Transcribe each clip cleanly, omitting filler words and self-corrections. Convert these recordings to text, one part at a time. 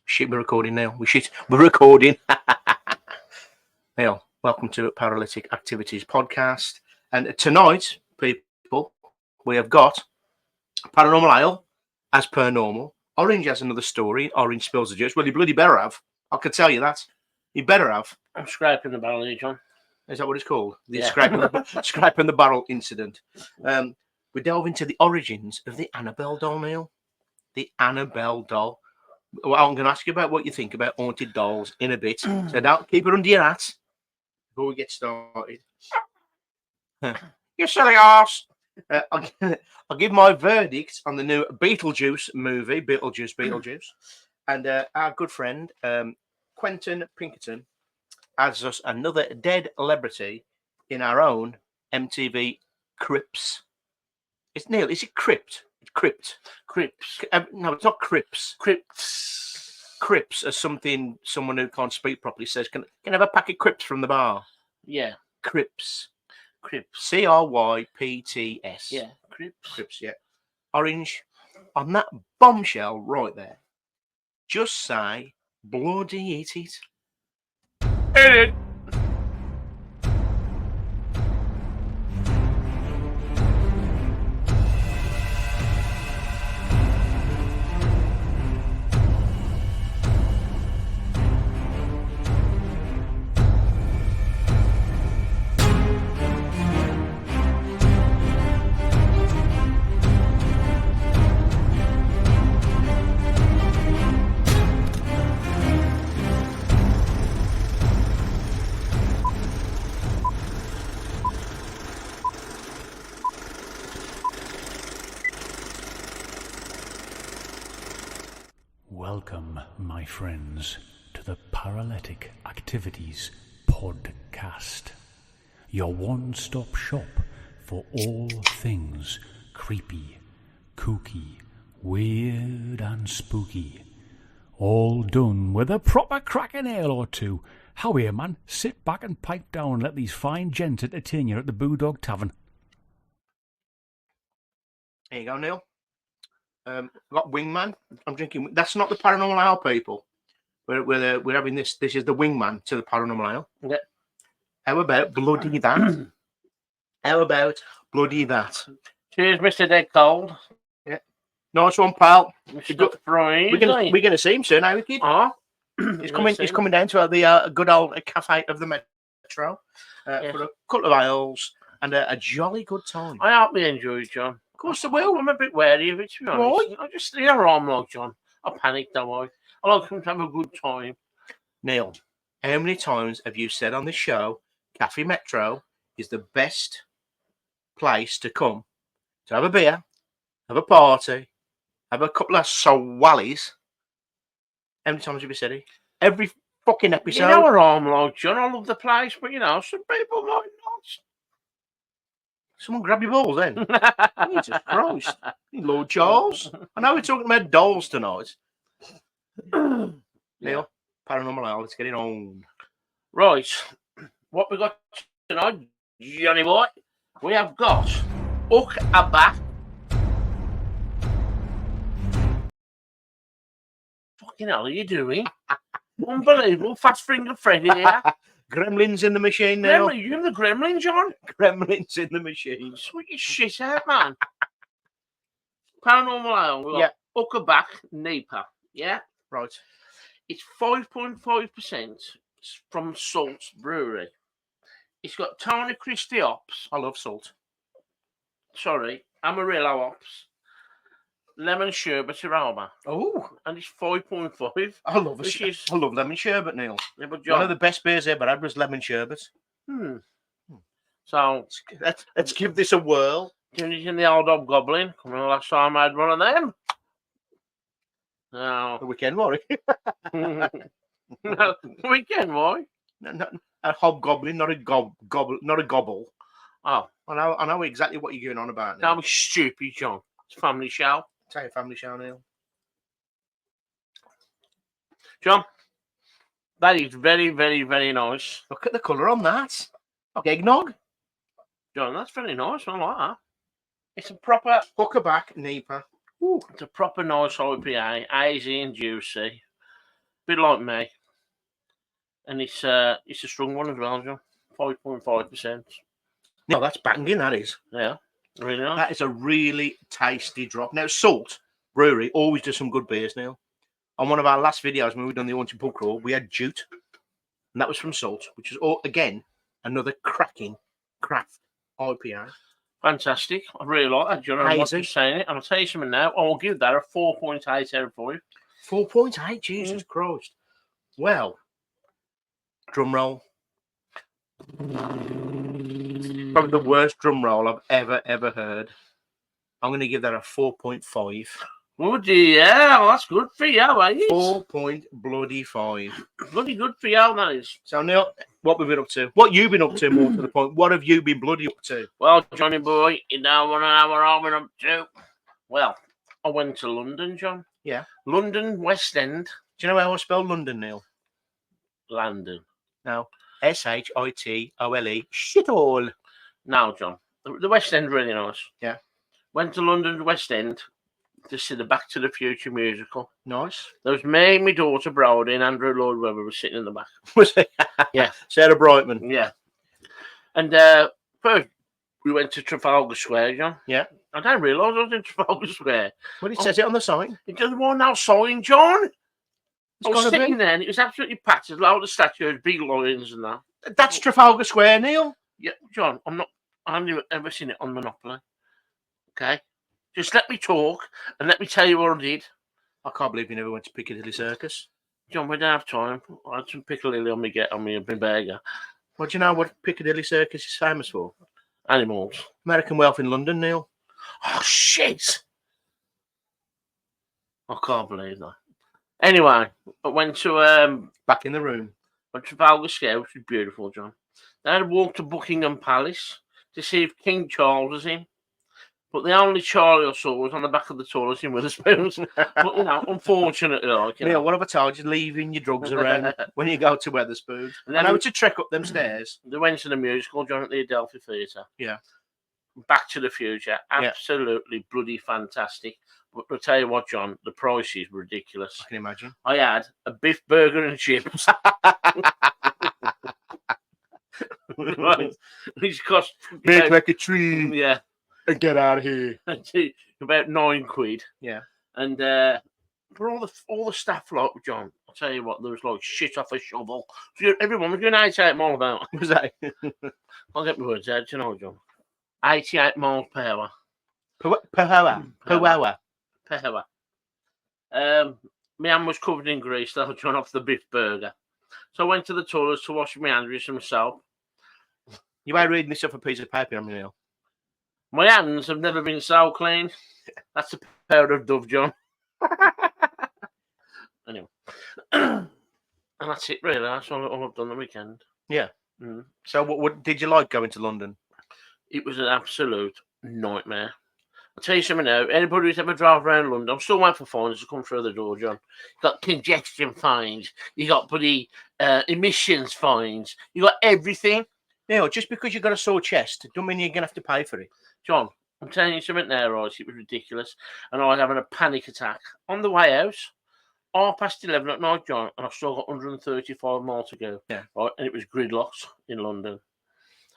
Shit, we're recording now. We're recording. Neil, welcome to Paralytic Activities Podcast. And tonight, people, we have got Paranormal Ale, as per normal. Orange has another story. Orange spills the juice. Well, you bloody better have. I can tell you that. You better have. I'm scraping the barrel here, John. Is that what it's called? The Yeah. scraping the barrel incident. We delve into the origins of the Annabelle doll, Neil. The Annabelle doll. Well, I'm going to ask you about what you think about haunted dolls in a bit. So don't keep it under your hat before we get started. You silly arse. I'll give my verdict on the new Beetlejuice movie, Beetlejuice. And our good friend, Quentin Pinkerton, adds us another dead celebrity in our own MTV Crips. It's Neil, is it Crypt? Crypt. Crips. No, it's not Crips. Crips. Crips are someone who can't speak properly says, can I have a pack of Crips from the bar? Yeah. Crips. Crips. Crypts. Yeah. Crips. Crips, yeah. Orange, on that bombshell right there, just say, bloody eat it. Hit it. Welcome, my friends, to the Paralytic Activities Podcast, your one-stop shop for all things creepy, kooky, weird and spooky. All done with a proper cracking ale or two. How here, man? Sit back and pipe down and let these fine gents entertain you at the Boodog Tavern. There you go, Neil. Got Wingman. I'm drinking. That's not the Paranormal Ale, people. We're having this. This is the Wingman to the Paranormal Ale. Yeah. How about bloody that? How about bloody that? Cheers, Mr. Dead Cold. Yeah. Nice one, pal. Mr. Freeze. We're gonna see him soon, are we, kid? He's coming. He's coming down to the good old cafe of the Metro for a couple of ales and a jolly good time. I hope you enjoy it, John. Of course I will. I'm a bit wary of it, to be honest. Why? I just, I'm like John. I panic, don't I? I like to have a good time. Neil, how many times have you said on this show, Cafe Metro is the best place to come to have a beer, have a party, have a couple of swallies? How many times have you said it? Every fucking episode. You know what I'm like, John? I love the place, but, some people might not. Someone grab your balls then. Jesus Christ. Lord Charles. I know we're talking about dolls tonight. Neil, Paranormal Ale, let's get it on. Right. What we got tonight, Johnny boy? We have got Hook a Bat. Fucking hell are you doing? Unbelievable. Fast Finger Freddy here. Gremlins in the machine now. You in the Gremlin, John? Gremlins in the machine. Sweet your shit out, man. Paranormal Ale. We got Hook a Back Napa. Yeah? Right. It's 5.5% from Salt's Brewery. It's got Tony Christie hops. I love salt. Sorry, Amarillo hops. Lemon sherbet aroma. Oh. And it's 5.5. I love lemon sherbet, Neil. Yeah, but John, one of the best beers ever had was lemon sherbet. So let's give this a whirl. Doing it in the old Hobgoblin. Coming last time I had one of them. No. The weekend, Warwick. No, weekend, why? No, a hobgoblin, not a gobble. Oh, I know exactly what you're going on about now. That was stupid, John. It's a family show. Tell you, family show, Neil. John, that is very, very, very nice. Look at the colour on that. Like eggnog. John, that's very nice. I like that. It's a proper, Hooker back, Nipah. Ooh. it's a proper nice IPA, hazy and juicy, bit like me. And it's a strong one as well, John. 5.5%. No, that's banging, that is. Yeah, really nice. That is a really tasty drop. Now, Salt Brewery always does some good beers, Neil. On one of our last videos when we done the Haunted Pub Crawl, we had Jute, and that was from Salt, which is, again, another cracking craft IPA. Fantastic. I really like that, John. I'm not Hazy. just saying it. And I'll tell you something now. I will give that a 4.8 out of 5. 4.8, Jesus Christ. Well, drum roll. Probably the worst drum roll I've ever heard. I'm going to give that a 4.5. Oh dear, well, that's good for you, ain't it? 4.5. Bloody good for you, that is. So, Neil, what have we been up to? What you been up to, more to the point? What have you been bloody up to? Well, Johnny boy, you don't want to know what I've been up to. Well, I went to London, John. Yeah. London, West End. Do you know how I spell London, Neil? London. No. Shitole. Shit all. No, John. The West End, really nice. Yeah. Went to London, West End, to see the Back to the Future musical. Nice. There was me, my daughter Brody, and Andrew Lloyd Webber was sitting in the back. Was it? Yeah. Sarah Brightman. Yeah. And first, we went to Trafalgar Square, John. Yeah. I didn't realise I was in Trafalgar Square. Well, it says it on the sign. It doesn't want no sign, John. I was gotta be. sitting there and it was absolutely packed. There's loads of statues, big lions and that. That's Trafalgar Square, Neil. Yeah, John, I haven't ever seen it on Monopoly. Okay? Just let me talk and let me tell you what I did. I can't believe you never went to Piccadilly Circus. John, we don't have time. I had some Piccadilly on my burger. Well, do you know what Piccadilly Circus is famous for? Animals. American Wealth in London, Neil. Oh, shit! I can't believe that. Anyway, I went to Back in the room. Trafalgar Square, which was beautiful, John. Then I walked to Buckingham Palace to see if King Charles was in. But the only Charlie I saw was on the back of the toilet in Wetherspoons. But, you know, unfortunately, like, you Neil, know. what have I told you? Leaving your drugs around when you go to Wetherspoons. And I then know it's a trek up them stairs. they went to the musical, John, at the Adelphi Theatre. Yeah. Back to the Future. Absolutely bloody fantastic. But I'll tell you what, John, the price is ridiculous. I can imagine. I had a beef burger and chips. Right. Which cost Make like a tree yeah, and get out of here. about £9. Yeah. And for all the staff, like, John, I'll tell you what, there was like shit off a shovel. So everyone was doing 88 miles an hour. Was that? I'll get my words out, you know, John. 88 miles per hour. Per hour. Per hour. Per hour. My hand was covered in grease, though, John, off the beef burger. So I went to the toilet to wash my hands with some soap. You ain't reading this off a piece of paper, I'm Neil. My hands have never been so clean. That's a pair of Dove, John. Anyway. And that's it, really. That's all I've done the weekend. Yeah. Mm. So what did you like going to London? It was an absolute nightmare. I'll tell you something now. Anybody who's ever drove around London, I'm still waiting for fines to come through the door, John. You got congestion fines. You got bloody emissions fines. You got everything. Neil, just because you've got a sore chest, don't mean you're going to have to pay for it. John, I'm telling you something now, right? It was ridiculous. And I was having a panic attack on the way out. 11:30 at night, John, and I've still got 135 miles to go. Yeah. Right, and it was gridlocks in London.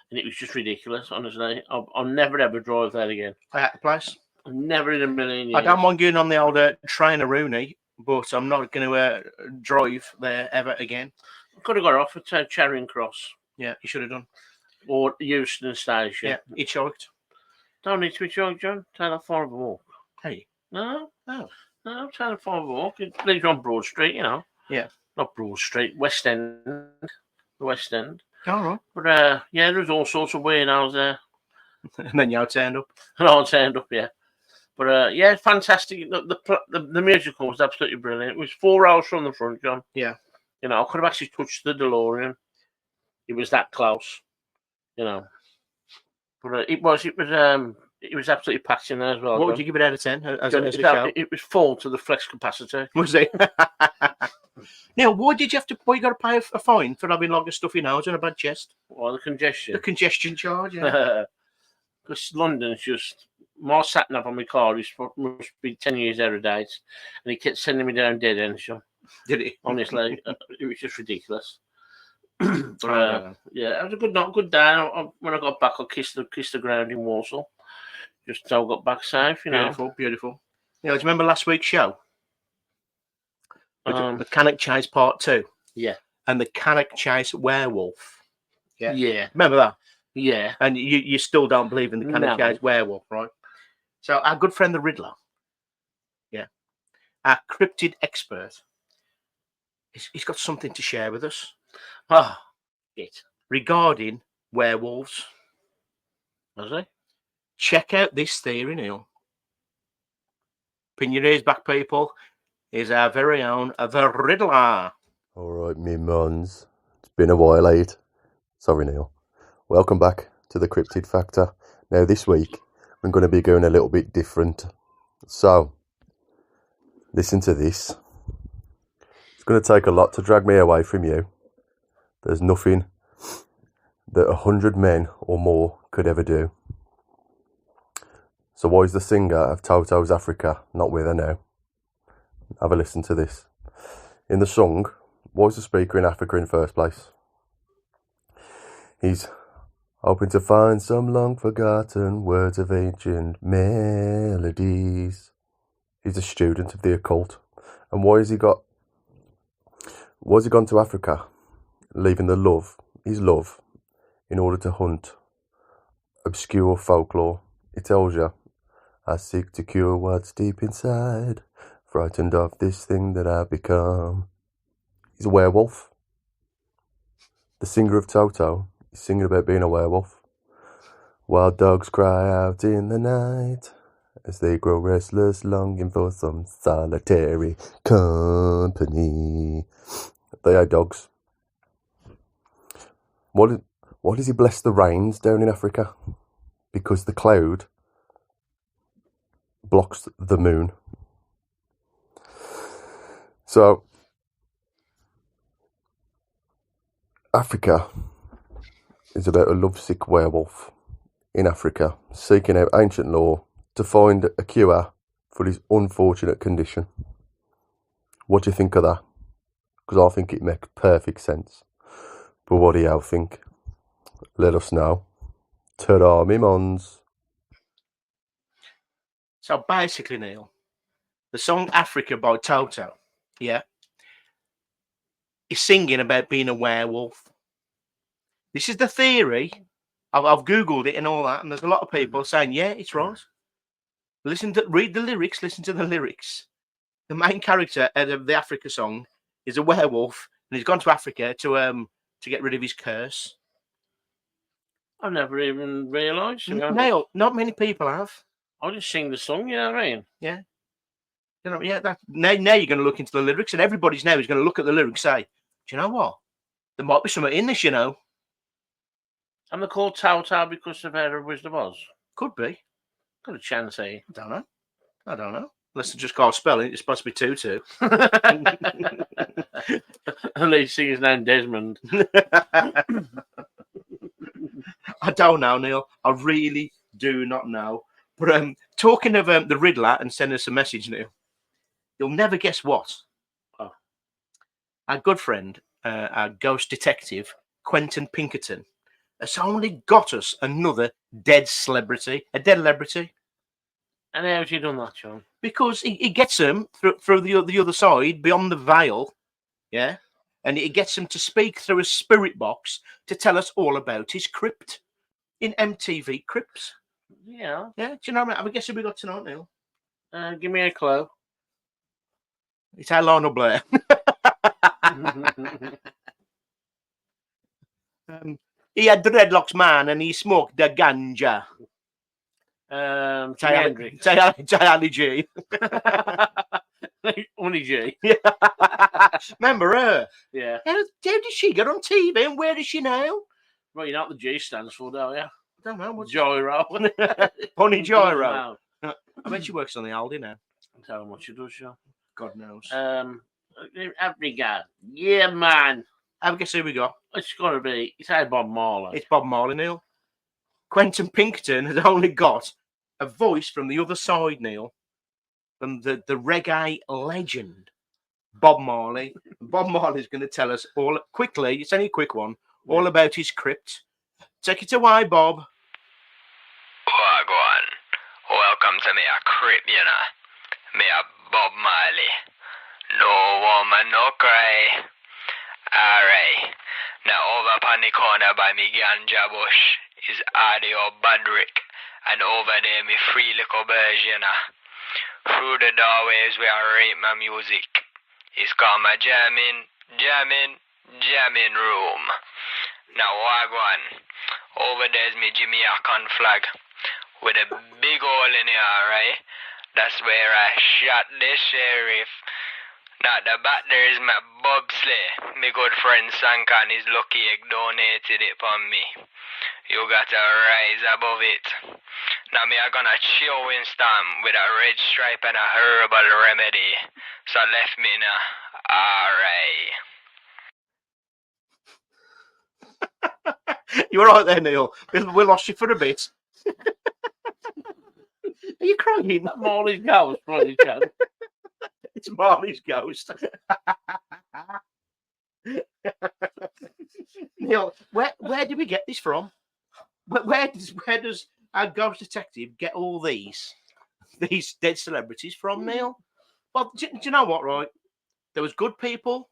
And it was just ridiculous, honestly. I'll never, ever drive there again. I had the place. Never in a million years. I don't mind going on the old train of Rooney, but I'm not going to drive there ever again. I could have got off at Charing Cross. Yeah, you should have done. Or Euston Station. Yeah, you choked. Don't need to be choked, John. Take that far of a walk. Hey. No, Oh. no, take that far of a walk. It leaves you on Broad Street, you know. Yeah. Not Broad Street, West End. The West End. All right. But, yeah, there was all sorts of weirdos there. And then you turned up. And I turned up, yeah. But, yeah, fantastic. The musical was absolutely brilliant. It was 4 hours from the front, John. Yeah. You know, I could have actually touched the DeLorean. It was that close, you know. But it was absolutely packed in there as well. What would you give it out of 10 as John, a show? it was full to the flex capacity. Was it? Now, why did you got to pay a fine for having like a stuffy nose and a bad chest? Or the congestion. The congestion charge, yeah. Because London's just my sat nav on my car must be 10 years out of date, and he kept sending me down dead ends. So, Did he? honestly, it was just ridiculous. Oh, no. Yeah, it was a good day. When I got back, I kissed the ground in Warsaw. Just so I got back safe, you know. Beautiful, beautiful. Do you remember last week's show? Um, The Cannock Chase Part 2 yeah, and the Cannock Chase Werewolf. Yeah. yeah, Remember that? yeah. And you still don't believe in the Cannock No. Chase Werewolf, right? So our good friend the Riddler, yeah, our cryptid expert, he's got something to share with us Oh, it. regarding werewolves. Was he? Check out this theory, Neil. Pin your ears back, people. Here's our very own the Riddler. All right, me mons. It's been a while, late. Sorry, Neil. Welcome back to the Cryptid Factor. Now, this week, I'm going to be going a little bit different. So, listen to this. It's going to take a lot to drag me away from you. There's nothing that 100 men or more could ever do. So why is the singer of Toto's Africa not with her now? Have a listen to this. In the song, why is the speaker in Africa in the first place? He's hoping to find some long forgotten words of ancient melodies. He's a student of the occult. And why has he gone to Africa, leaving his love, in order to hunt obscure folklore? It tells you, I seek to cure what's deep inside, frightened of this thing that I've become. He's a werewolf. The singer of Toto is singing about being a werewolf. Wild dogs cry out in the night as they grow restless, longing for some solitary company. They are dogs. Why does he bless the rains down in Africa? Because the cloud blocks the moon. So, Africa is about a lovesick werewolf in Africa seeking out ancient lore to find a cure for his unfortunate condition. What do you think of that? Because I think it makes perfect sense. But what do you think? Let us know. Ta-da, me mons. So basically, Neil, the song Africa by Toto, yeah, is singing about being a werewolf. This is the theory. I've Googled it and all that, and there's a lot of people saying, yeah, it's right. Read the lyrics, listen to the lyrics. The main character of the Africa song is a werewolf, and he's gone to Africa to get rid of his curse. I've never even realised. Neil, not many people have. I'll just sing the song, you know what I mean? Yeah. Now you're going to look into the lyrics, and everybody's now is going to look at the lyrics and say, do you know what? There might be something in this, you know. And they're called Toto because of Era of Wizard of Oz. Could be. Got a chance, eh? I don't know. Unless they just can't spell it. It's supposed to be Tutu. And they sing his name Desmond. I don't know, Neil. I really do not know. But talking of the Riddler and sending us a message, Neil, you'll never guess what. Oh. Our good friend, our ghost detective, Quentin Pinkerton, has only got us another dead celebrity. And how's he done that, John? Because he gets them through the other side, beyond the veil, yeah? And he gets them to speak through a spirit box to tell us all about his crypt in MTV Crypts. Yeah. Yeah, do you know what I guess who we got tonight, Neil? Give me a clue. It's our Lionel Blair. He had dreadlocks, man, and he smoked the ganja. Charlie G. Only G. Yeah. Remember her? Yeah. How did she get on TV and where is she now? Well, you know what the G stands for, don't you? I don't know. What's Gyro. Pony Gyro. Wow. I bet she works on the Aldi now. That's how much she does, yeah. God knows. Africa. Yeah, man. I guess who we got? It's got to be. It's Bob Marley. It's Bob Marley, Neil. Quentin Pinkerton has only got a voice from the other side, Neil, from the reggae legend, Bob Marley. Bob Marley's going to tell us all quickly. It's only a quick one. All about his crypt. Take it away, Bob. Wagwan. Welcome to me a crib, you know. Me a Bob Marley. No woman, no cry. Alright. Now over upon the corner by me ganja bush is Audio Badrick. And over there me free little birds, you know. Through the doorways where I rate my music. It's called my jamming room. Now wagwan. Over there's me Jamaican flag. With a big hole in it, alright? That's where I shot the sheriff. Now the back there is my bobsleigh. My good friend Sankan is lucky he donated it for me. You gotta rise above it. Now me are gonna chill Winston with a red stripe and a herbal remedy. So left me now. Alright. You're right there, Neil. We lost you for a bit. Are you crying? That Marley's ghost, bloody chap. It's Marley's ghost. Neil, where did we get this from? Where does our ghost detective get all these dead celebrities from, Neil? Well, do you know what, right? There was good people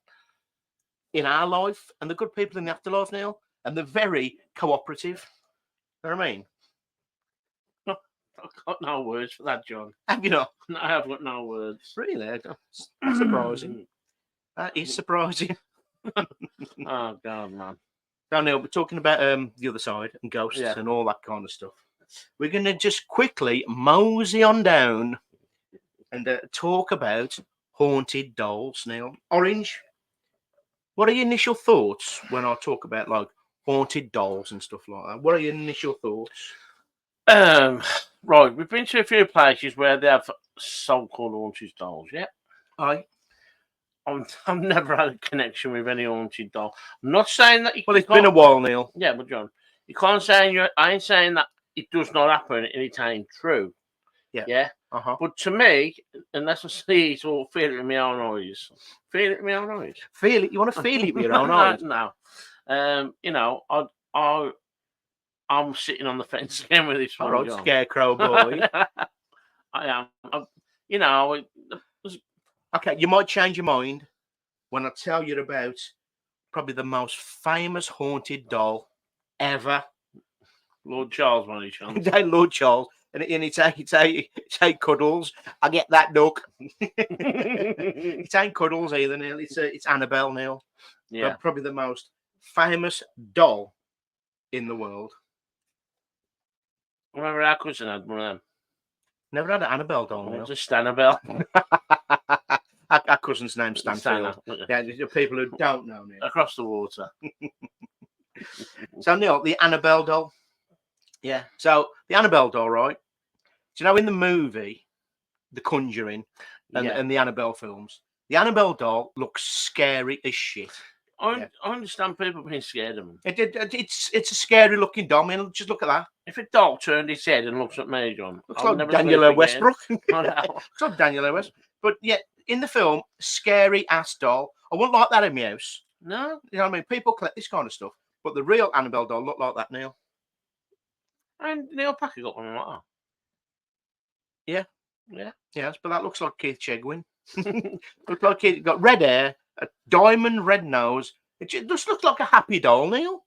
in our life and the good people in the afterlife, Neil, and they're very cooperative. You know what I mean? I've got no words for that, John. Have you not? No, I have got no words. Really? That's surprising. That is surprising. Oh, God, man. Now, Neil, we're talking about the other side and ghosts and all that kind of stuff. We're going to just quickly mosey on down and talk about haunted dolls, Neil. Orange, what are your initial thoughts when I talk about, like, haunted dolls and stuff like that? What are your initial thoughts? Right, we've been to a few places where they have so-called haunted dolls, yeah? I've never had a connection with any haunted doll. I'm not saying that... Well, it's been a while, Neil. Yeah, but John, you can't say... I ain't saying that it does not happen and it ain't true. Yeah. Yeah? Uh-huh. But to me, unless I see it or feel it in my own eyes... Feel it in my own eyes? Feel it? You want to feel it with your own eyes? No. You know, I'm sitting on the fence again with this one. All right, scarecrow boy. I am. You know... Okay, you might change your mind when I tell you about probably the most famous haunted doll ever. Lord Charles, one of chance. Lord Charles. And it's eight cuddles. I get that, duck. It ain't cuddles either, Neil. It's Annabelle, Neil. Yeah. Probably the most famous doll in the world. Remember our cousin had one of them? Never had an Annabelle doll, Neil. Just Annabelle. Our cousin's name's Stanfield. Stana. Yeah, the people who don't know, Neil. Across the water. So, Neil, the Annabelle doll. Yeah. So, the Annabelle doll, right? Do you know in the movie, The Conjuring, and the Annabelle films, the Annabelle doll looks scary as shit. I understand people being scared of them. It's a scary looking doll. I mean, just look at that. If a dog turned his head and looks at me, John, Looks like Daniel Westbrook. Looks like Daniel Westbrook. But yeah, in the film, scary ass doll. I wouldn't like that in my house. No. You know what I mean? People collect this kind of stuff. But the real Annabelle doll looked like that, Neil. And Neil Packer got one like that. Yeah. Yes, but that looks like Keith Chegwin. Looks like he's got red hair, a diamond red nose. It just looks like a happy doll, Neil.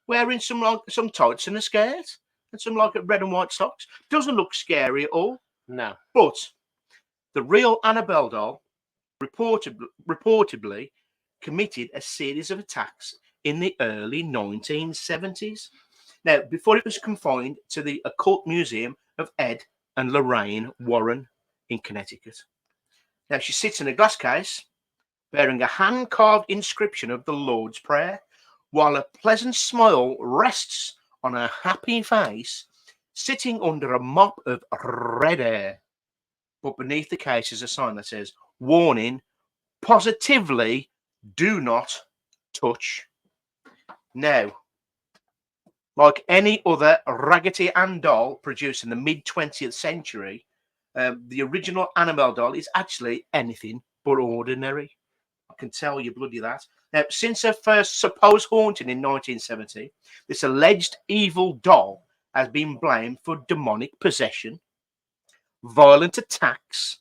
Wearing some tights and a skirt and some like red and white socks. Doesn't look scary at all. No. But the real Annabelle doll reportedly committed a series of attacks in the early 1970s. Now, before it was confined to the Occult Museum of Ed and Lorraine Warren in Connecticut. Now, she sits in a glass case bearing a hand-carved inscription of the Lord's Prayer, while a pleasant smile rests on her happy face, sitting under a mop of red hair. But beneath the case is a sign that says, warning, positively do not touch. Now, Like any other Raggedy Ann doll produced in the mid 20th century, the original Annabelle doll is actually anything but ordinary. I can tell you bloody that. Now, since her first supposed haunting in 1970, this alleged evil doll has been blamed for demonic possession, violent attacks,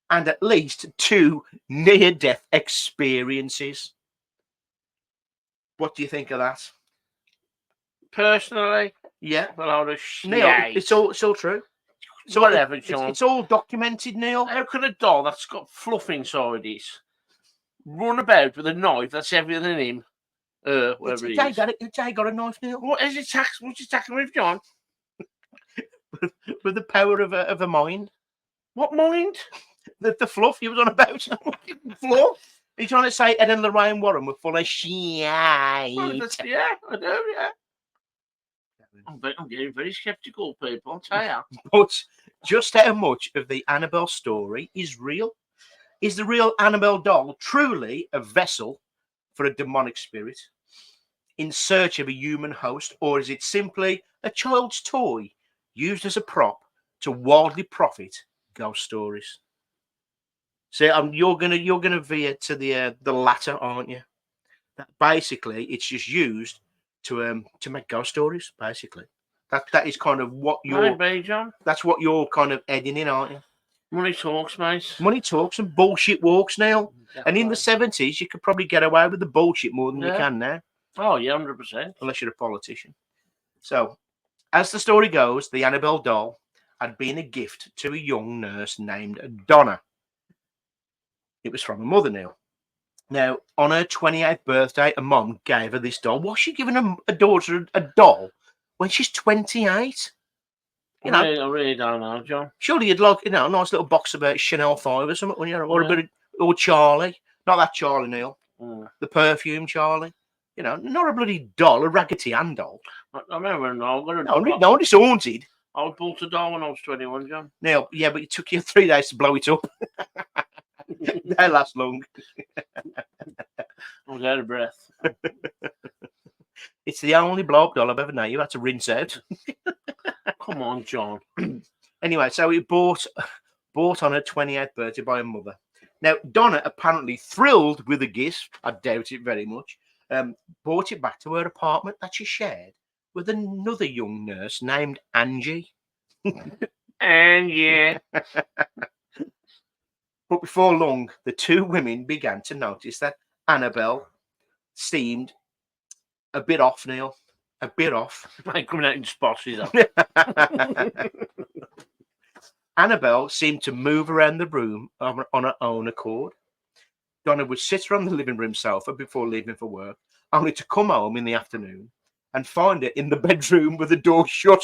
and at least 2 near-death experiences. What do you think of that? Personally, Yeah, a load of shit. Neil, it's all true. So Whatever, John. It's all documented, Neil. How can a doll that's got fluff inside it run about with a knife that's heavier than him? Whatever it is. Jay got a knife, Neil. What's he attacking with, John? With the power of a mind. What mind? The fluff he was on about. Fluff? Are you trying to say Ed and Lorraine Warren were full of shit? Well, yeah, I do, yeah. I'm getting very sceptical, people, I'll tell you. But just how much of the Annabelle story is real? Is the real Annabelle doll truly a vessel for a demonic spirit in search of a human host, or is it simply a child's toy used as a prop to wildly profit ghost stories? So you're gonna veer to the latter, aren't you? That basically it's just used to make ghost stories. Basically, that is kind of what you're. Maybe, John. That's what you're kind of heading in, aren't you? Money talks, mate. Money talks and bullshit walks now. And in the 70s, you could probably get away with the bullshit more than you can now. Oh, yeah, 100%. Unless you're a politician. So, as the story goes, the Annabelle doll had been a gift to a young nurse named Donna. It was from her mother, Neil. Now, on her 28th birthday, a mum gave her this doll. Why's she giving a daughter a doll when she's 28? You know, I really don't know, John. Surely you'd like, a nice little box about Chanel 5 or something, or a bit of, or Charlie. Not that Charlie, Neil. The perfume Charlie. Not a bloody doll, a Raggedy Ann doll. I remember no one is haunted. I bought a doll when I was 21, John. Neil, yeah, but it took you 3 days to blow it up. They last long. I was out of breath. It's the only blow-up doll I've ever known you had to rinse out. Come on, John. Anyway, so it bought on her 28th birthday by her mother. Now, Donna, apparently thrilled with the gift, I doubt it very much, brought it back to her apartment that she shared with another young nurse named Angie. Angie. But before long, the 2 women began to notice that Annabelle seemed a bit off, Neil. A bit off. Like coming out in spots, is Annabelle seemed to move around the room on her own accord. Donna would sit her on the living room sofa before leaving for work, only to come home in the afternoon and find her in the bedroom with the door shut.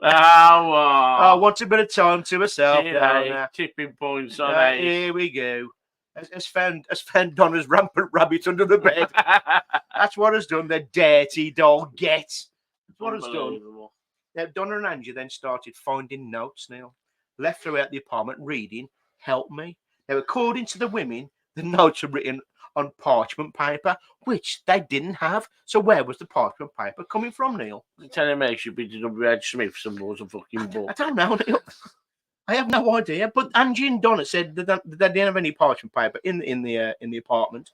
Oh, wants a bit of time to herself. Tipping points on Here we go. Has found Donna's rampant rabbit under the bed. That's what has done. The dirty doll. That's what has done. Now, Donna and Angie then started finding notes, Neil, left throughout the apartment, reading, "Help me." Now, according to the women, the notes were written on parchment paper, which they didn't have. So where was the parchment paper coming from, Neil? Telling me it should be W.H. Smith, some more a fucking book. I don't know, Neil. I have no idea. But Angie and Donna said that they didn't have any parchment paper in the apartment.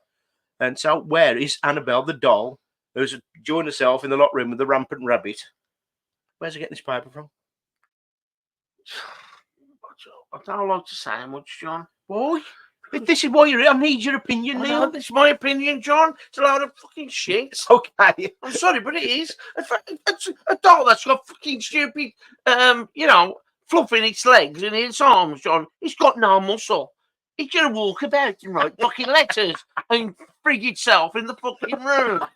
And so where is Annabelle, the doll, who's joined herself in the locked room with the rampant rabbit? Where's she getting this paper from? I don't like to say much, John. Why? If this is why you're here, I need your opinion, Neil. This is my opinion, John. It's a load of fucking shit. Okay. I'm sorry, but it is. It's a doll that's got fucking stupid, fluff in its legs and its arms, John. It's got no muscle. It's going to walk about and write fucking letters and frig itself in the fucking room.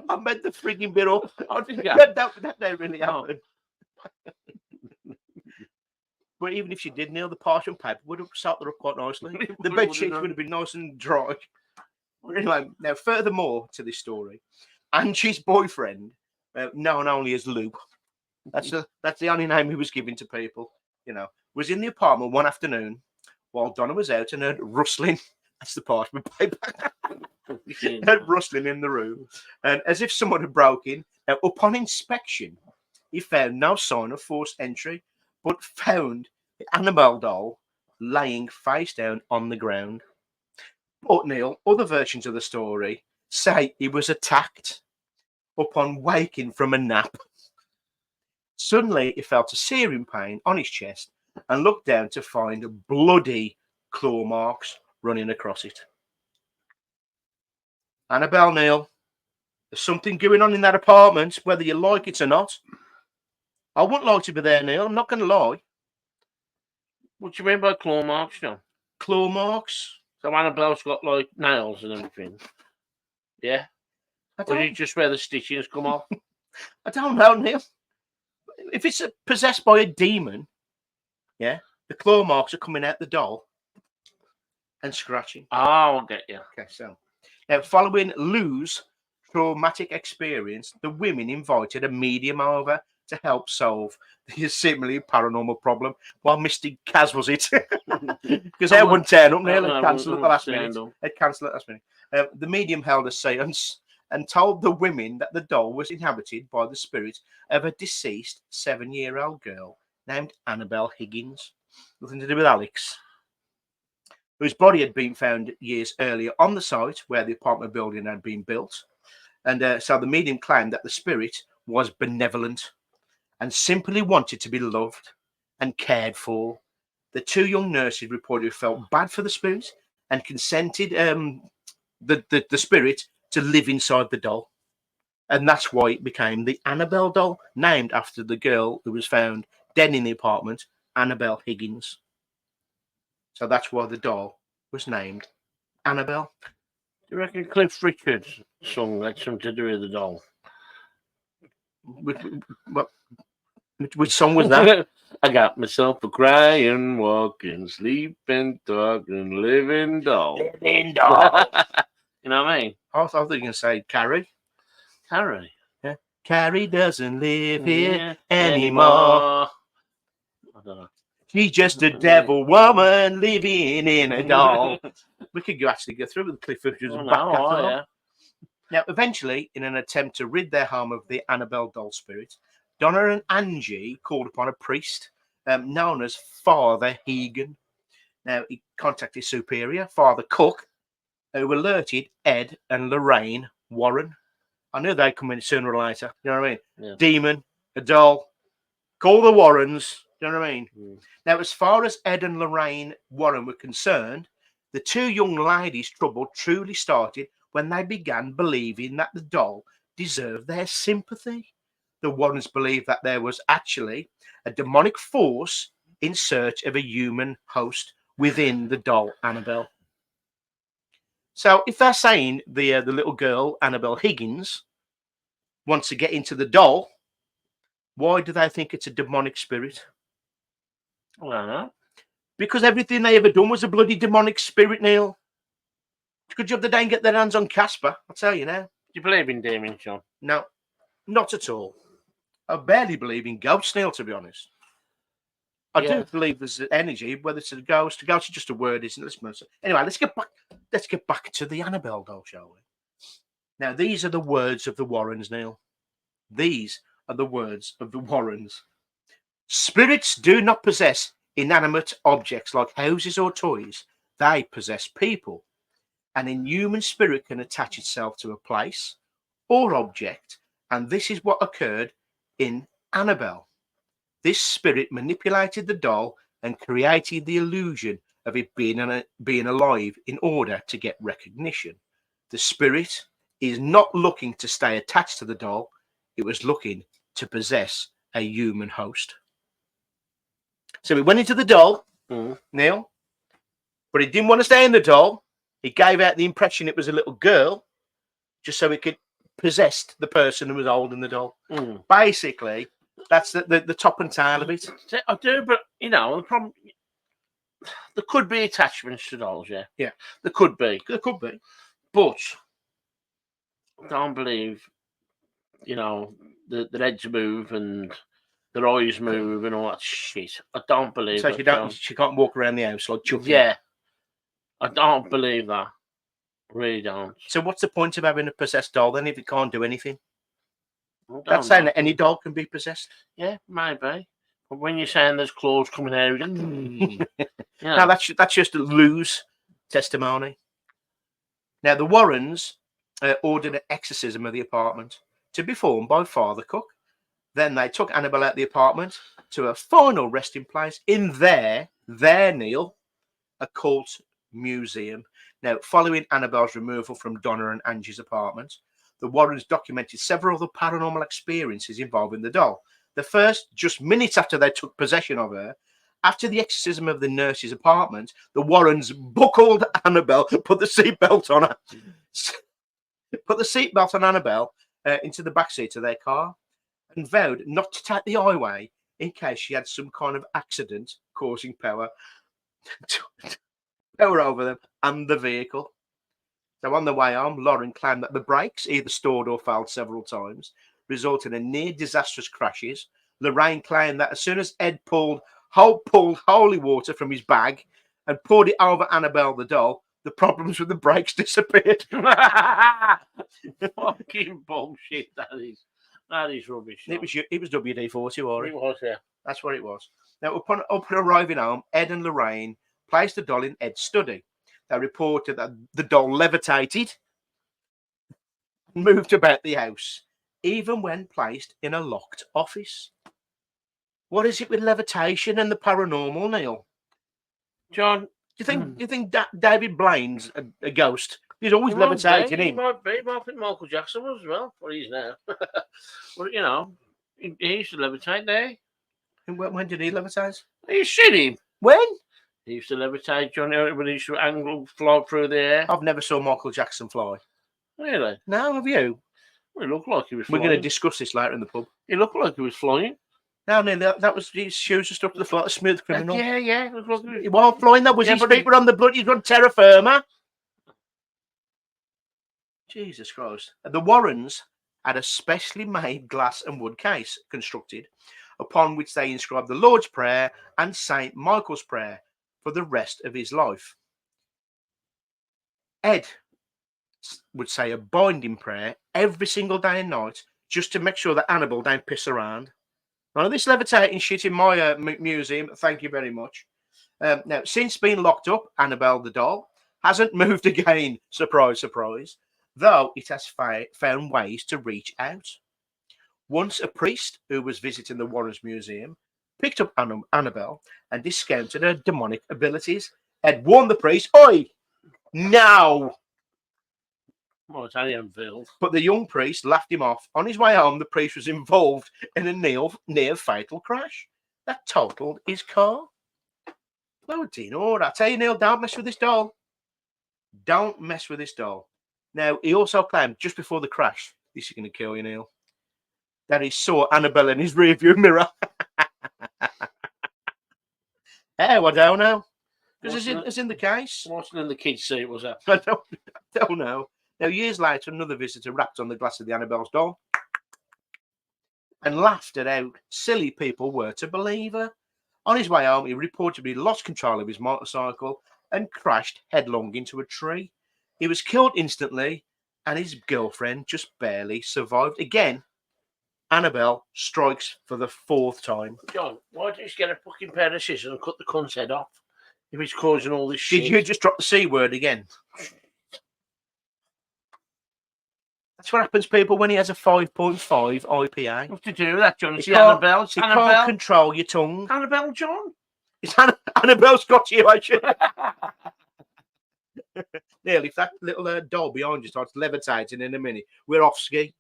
I meant the frigging bit up. I think that don't really happen. But even if she did, Neil, the parchment paper would have sat there up quite nicely. The bed sheets would have been nice and dry. Anyway, now furthermore to this story, Angie's boyfriend, known only as Lou, that's the only name he was given to people, was in the apartment one afternoon while Donna was out and heard rustling. That's the parchment paper. Heard rustling in the room, and as if someone had broken. Now, upon inspection, he found no sign of forced entry, but found the Annabelle doll laying face down on the ground. But Neil, other versions of the story say he was attacked upon waking from a nap. Suddenly, he felt a searing pain on his chest and looked down to find bloody claw marks running across it. Annabelle, Neil, there's something going on in that apartment, whether you like it or not. I wouldn't like to be there, Neil. I'm not going to lie. What do you mean by claw marks, John? Claw marks? So Annabelle's got like nails and everything. Yeah? Or is it just where the stitchings come off? I don't know, Neil. If it's possessed by a demon, yeah, the claw marks are coming out the doll and scratching. Oh, I'll get you. Okay, so now following Lou's traumatic experience, the women invited a medium over to help solve the similarly paranormal problem. While Mr. Kaz was it, because they wouldn't turn up, Neil, and cancel at the last minute. They'd cancel at the last minute. The medium held a seance and told the women that the doll was inhabited by the spirit of a deceased 7-year-old girl named Annabelle Higgins. Nothing to do with Alex, whose body had been found years earlier on the site where the apartment building had been built. And so the medium claimed that the spirit was benevolent and simply wanted to be loved and cared for. The 2 young nurses reportedly felt bad for the spirit and consented the spirit to live inside the doll. And that's why it became the Annabelle doll, named after the girl who was found dead in the apartment, Annabelle Higgins. So that's why the doll was named Annabelle. Do you reckon Cliff Richard's song had something to do with the doll? Which song was that? I got myself a crying, walking, sleeping, talking, living doll. Living doll. You know what I mean? I thought you were going to say Carrie. Carrie. Yeah. Carrie doesn't live here anymore. I don't know. She's just a devil woman living in a doll. We could actually go through with Cliff Richard's back catalogue. Yeah. Now, eventually, in an attempt to rid their home of the Annabelle doll spirit, Donna and Angie called upon a priest known as Father Hegan. Now, he contacted his superior, Father Cook, who alerted Ed and Lorraine Warren. I knew they'd come in sooner or later. You know what I mean? Yeah. Demon, a doll, call the Warrens. You know what I mean? Mm. Now, as far as Ed and Lorraine Warren were concerned, the 2 young ladies' trouble truly started when they began believing that the doll deserved their sympathy. The Warrens believed that there was actually a demonic force in search of a human host within the doll Annabelle. So if they're saying the little girl, Annabelle Higgins, wants to get into the doll, why do they think it's a demonic spirit? I don't know. Because everything they ever done was a bloody demonic spirit, Neil. Good job they didn't get their hands on Casper, I'll tell you now. Do you believe in demons, John? No, not at all. I barely believe in ghosts, Neil, to be honest. I do believe there's energy, whether it's a ghost is just a word, isn't it? Anyway, let's get back to the Annabelle doll, shall we? Now, these are the words of the Warrens, Neil. These are the words of the Warrens. Spirits do not possess inanimate objects like houses or toys. They possess people. An inhuman spirit can attach itself to a place or object, and this is what occurred in Annabelle. This spirit manipulated the doll and created the illusion of it being alive in order to get recognition. The spirit is not looking to stay attached to the doll. It was looking to possess a human host. So he went into the doll, Neil, but he didn't want to stay in the doll. He gave out the impression it was a little girl just so he could possess the person who was holding the doll. Basically, that's the top and tail of it. I do, but the problem, there could be attachments to dolls, yeah. Yeah. There could be. But I don't believe, the heads move and their eyes move and all that shit. I don't believe So that. she John. she can't walk around the house like Chucky. Yeah, I don't believe that. Really don't. So what's the point of having a possessed doll then if it can't do anything? I don't That's saying know. that any doll can be possessed. Yeah, maybe. But when you're saying there's claws coming out, you Now know, that's just a loose testimony. Now the Warrens ordered an exorcism of the apartment to be performed by Father Cook. Then they took Annabelle out of the apartment to a final resting place in their Neil, occult museum. Now, following Annabelle's removal from Donna and Angie's apartment, the Warrens documented several other paranormal experiences involving the doll. The first, just minutes after they took possession of her, after the exorcism of the nurse's apartment, the Warrens buckled Annabelle, put the seatbelt on her, put the seatbelt on Annabelle into the back seat of their car, and vowed not to take the highway in case she had some kind of accident causing power over them and the vehicle. So on the way home, Lauren claimed that the brakes either stalled or failed several times, resulting in near disastrous crashes. Lorraine claimed that as soon as Ed pulled holy water from his bag and poured it over Annabelle the doll, the problems with the brakes disappeared. fucking bullshit. That is rubbish. It was WD-40, or It was, yeah. That's what it was. Now, upon arriving home, Ed and Lorraine placed the doll in Ed's study. They reported that the doll levitated and moved about the house, even when placed in a locked office. What is it with levitation and the paranormal, Neil? John, Do you think David Blaine's a ghost? He's always he might levitating be, he in. might be, but I think Michael Jackson was as well, what he's now. But, you know, he used to levitate there. And when did he levitate? You seen him? When? He used to levitate, Johnny, when he used to angle, fly through the air. I've never saw Michael Jackson fly. Really? No, have you? Well, he looked like he was We're flying. going to discuss this later in the pub. He looked like he was flying. No, Neil, that was his shoes were stuck to the floor. A smooth criminal. Yeah. It looked like he was... He wasn't flying. That was Yeah, his but feet were on the bloody on terra firma. Jesus Christ. The Warrens had a specially made glass and wood case constructed, upon which they inscribed the Lord's Prayer and St. Michael's Prayer for the rest of his life. Ed would say a binding prayer every single day and night just to make sure that Annabelle don't piss around. None of this levitating shit in my museum. Thank you very much. Now, since being locked up, Annabelle the doll hasn't moved again. Surprise, surprise. Though it has found ways to reach out. Once a priest who was visiting the Warrens Museum picked up Annabelle and discounted her demonic abilities. Ed warned the priest, "Oi, now!" Well, it's only unveiled. But the young priest laughed him off. On his way home, the priest was involved in a near fatal crash that totaled his car. Bloody Lord, I tell you, Neil, don't mess with this doll. Don't mess with this doll. Now, he also claimed just before the crash, this is going to kill you, Neil, that he saw Annabelle in his rearview mirror. Oh, I don't know. Because it's in the case. What's in the kid's seat was that? I don't know. Now, years later, another visitor rapped on the glass of the Annabelle's doll and laughed at how silly people were to believe her. On his way home, he reportedly lost control of his motorcycle and crashed headlong into a tree. He was killed instantly, and his girlfriend just barely survived. Again, Annabelle strikes for the fourth time. John, why don't you just get a fucking pair of scissors and cut the cunt's head off if he's causing all this shit? Did you just drop the C word again? That's what happens, people, when he has a 5.5 IPA. What's to do with that, John? It's You Annabelle. It's can't Annabelle. control your tongue. Annabelle, John. It's Annabelle's got you, actually. Neil, if that little doll behind you starts levitating in a minute, we're off ski.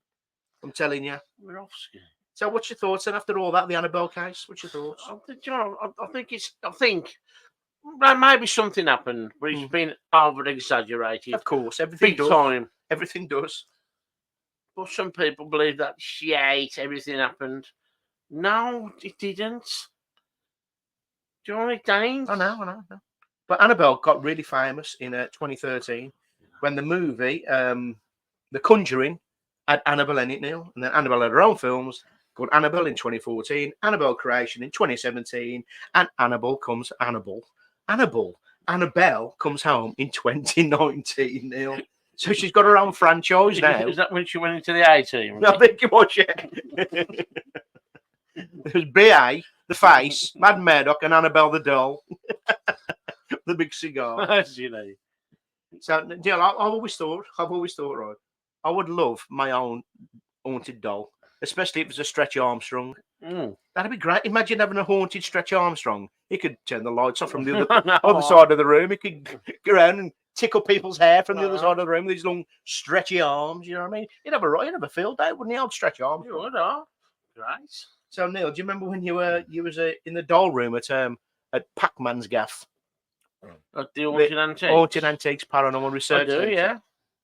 I'm telling you. We're off ski. So, what's your thoughts then after all that, the Annabelle case? What's your thoughts? John, I think maybe something happened, but it's been over exaggerated. Of course, everything Big does. time. Everything does. But some people believe that shit, everything happened. No, it didn't. John, it ain't. I know. But Annabelle got really famous in 2013 when the movie The Conjuring had Annabelle in it, Neil. And then Annabelle had her own films called Annabelle in 2014, Annabelle Creation in 2017, and Annabelle comes Annabelle comes home in 2019, Neil. So she's got her own franchise now. Is that when she went into the A team? I think it was, yeah. There's B.A., the face, Mad Murdoch, and Annabelle the doll. The big cigar. You know. So, you know, I've always thought, right, I would love my own haunted doll, especially if it was a Stretch Armstrong. That'd be great. Imagine having a haunted Stretch Armstrong. He could turn the lights off from the other side of the room. He could go around and tickle people's hair from the other side of the room with his long stretchy arms. You know what I mean? He'd have a field day, wouldn't he? Old Stretch Armstrong. You would, great. So Neil, do you remember when you was in the doll room at Pac-Man's gaff? At the Haunted Haunted Antiques Paranormal Research. I do, Centre. yeah.